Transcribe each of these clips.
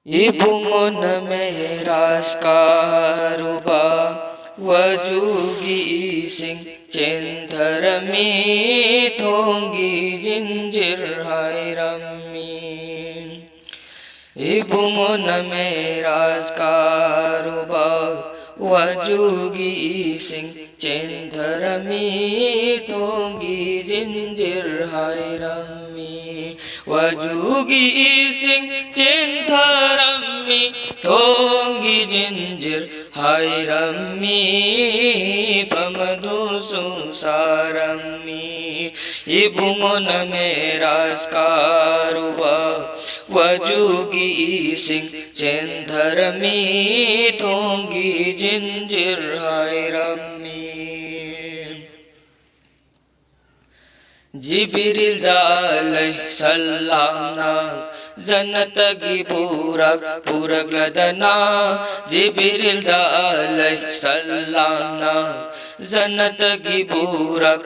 Ibungo na meras karuba wajugi ising chentarami thongi jinjir hairami. Ibungo na meras karuba wajugi ising chentarami thongi jinjir hairami. Wajugi ising chentarami thongi jinjir hairami pamadu susarami. Ibungo na meras karuba wajugi ising chentarami thongi jinjir hairami. Jibril dalai salamna janatagi purak ladana. Jibril dalai salamna janatagi purak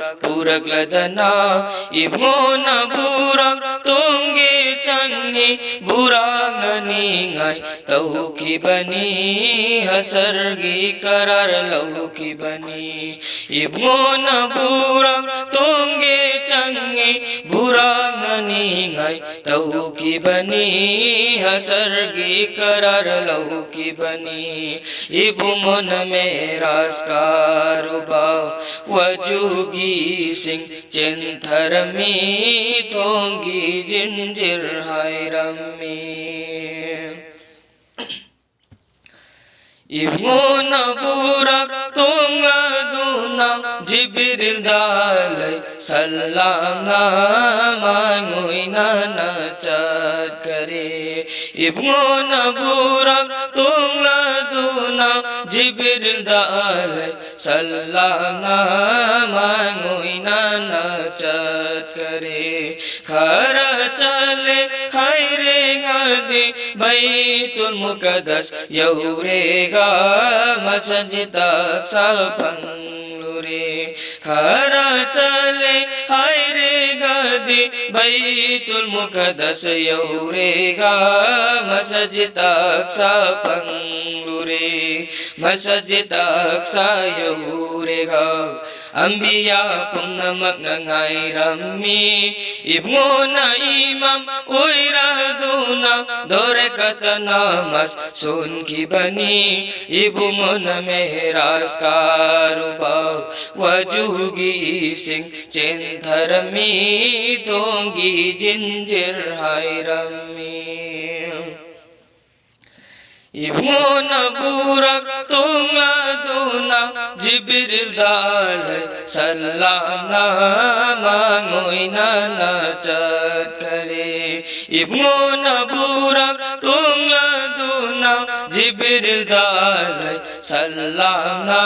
ladana. Ibuna burak tunggi changi burak naningai tauki bani hasargi karar lauki bani. Ibuna burak tunggi changi burak naningai tauki bani hasargi karar lauki bani. Ibungo na meras karuba wajugi ising chentarami thongi jinjir hairami. Ibungo na burak tungladuna Jibril dalai salamna mangoy na nachat kare. Ibungo na burak tungladuna Jibril dalai salamna mangoy na nachat kare. Khara chale haire ngadi baitul muqaddas yaurega masjid aqsa panglure. Khara chale haire gadi baitul muqaddas yaurega masjid aqsa panglure. Masjid aqsa yaurega ambiya pungnamak nangai rami. Ibungo na imam uiraduna dore katana mas sun ki bani. Ibungo na meras karuba wajugi ising chentarami thongi jinjir hairami. Ibungo na burak tungladuna Jibril dalai salamna mangoy na nachat kare. Ibungo na burak tungladuna Jibril dalai salamna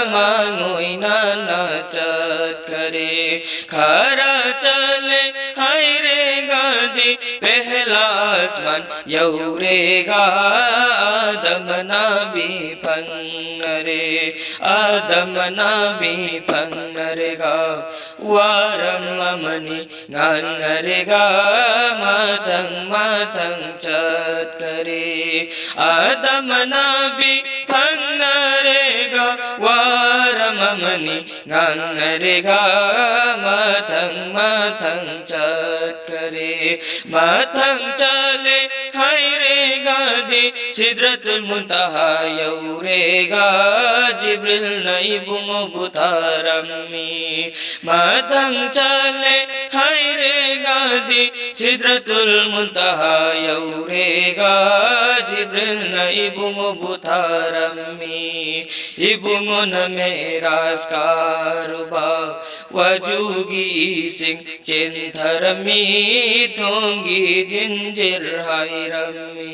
mangoy na nachat kare. Khara chale haire gadi pehla asman yaurega Adam nabi pangnare. Adam nabi pangnarega waram amani nganarega matang chat kare. Adam nabi pangnarega waram amani nganarega matang chat kare. Matang chale haire gadi sidratul muntaha yaurega Jibril na ibungo butarami. Matang chale haire gadi sidratul muntaha yaurega Jibril na ibungo butarami. Ibungo na meras karuba wajugi ising chentarami thongi jinjir hairami.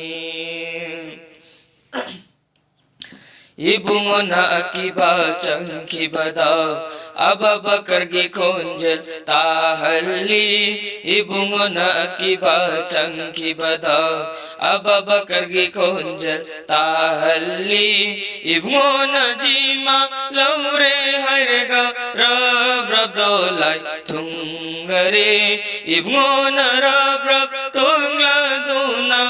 Ibungo na akiba changkibada Ababakar gi khonjel tahalli. Ibungo na akiba changkibada Ababakar gi khonjel tahalli. Ibungo na jima laure hairega rab dolai thungare. Ibungo na rab tungla duna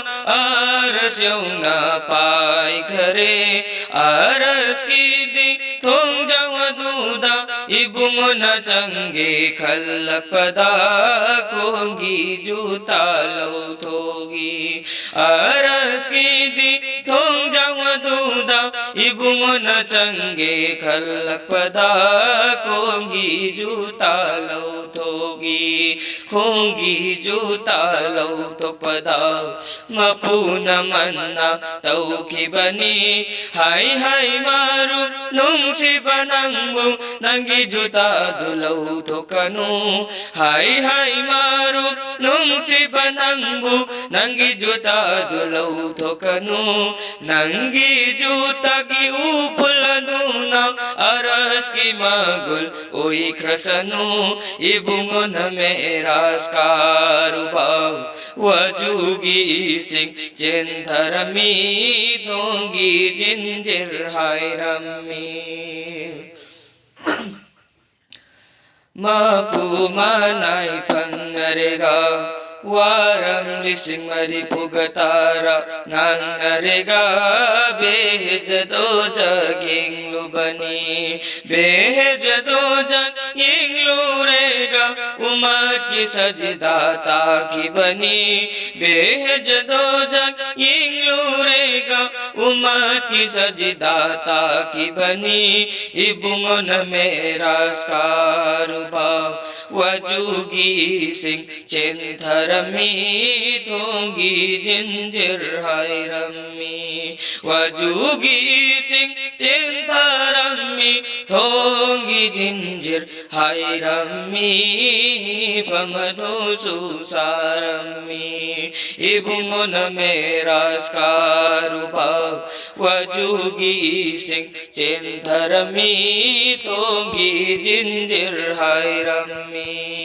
aras yauna pai khare aras ki di thong jawa duda ibungo na change khalpada kongi juta lo thogi aras ki di thong jawa duda ibungo na change khalpada kongi juta lo thogi kongi juta lo tokpada mapuna manna taukhibani hai hai maru nungsi banangbu nangi juta dulau thokanu hai hai maru nungsi banangbu nangi juta dulau thokanu nangi juta ki upuladuna aras ki magul oi krasanu ibungo na meras karuba wajugi sing chentarami thongi jinjir hai rami mapu manai pangarega waram lising mari pugatara nangarega behjado jaging lubani behjado jaging lurega umat ki sajdata ki bani behjado jaging lurega umat ki sajdata ki bani ibungon meras karuba wajugi sing chentarami thongi jinjir hai rami wajugi sing chentarami thongi jinjir hai rami pamado susarami ibungon meras karuba wajugi sing chentarami thongi jinjir hai rami